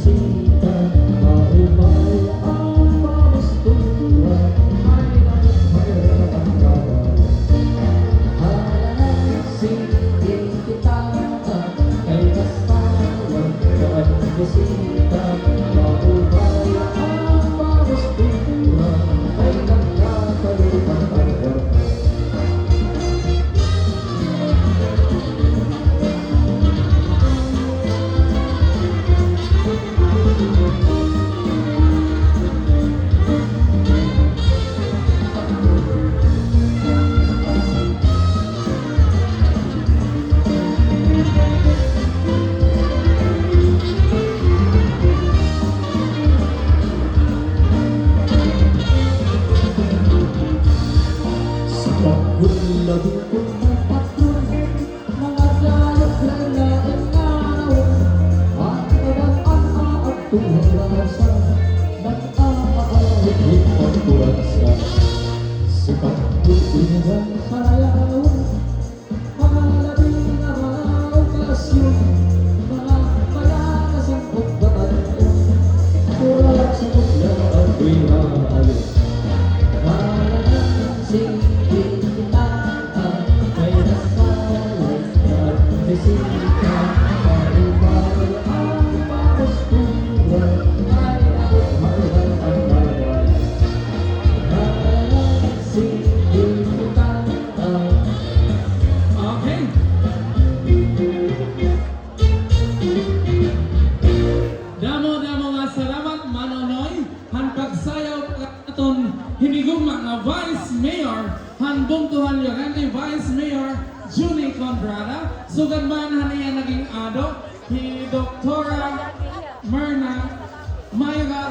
bisita, maumay ang pamustura, ay mayroon ang gawin. Halasingin kita, ay basta wag kang bisita, maumay ang pamustura, ay nakakalimutan ang gawin. Pagulagin ko ng patron, mga lalat-lalain araw, at naman at tuwasa, nag-aawit ang kurasa. Sikat butingan sayaw, mga labing na mga okasyon, mga payagasang pagbatalyon, kulat sa mutla at pinaayon. Bisita, maumay ang pamustura, ay mayroon ang gawin. Halasingin kita. Okay. Damo nga salamat Manonoy. Han pagsayaw katon hinigugma nga Vice Mayor han bungtuhan Llorente Vice Mayor Junie Condrada. Sugad man haniya naging ado hi Doktora Myrna Mayra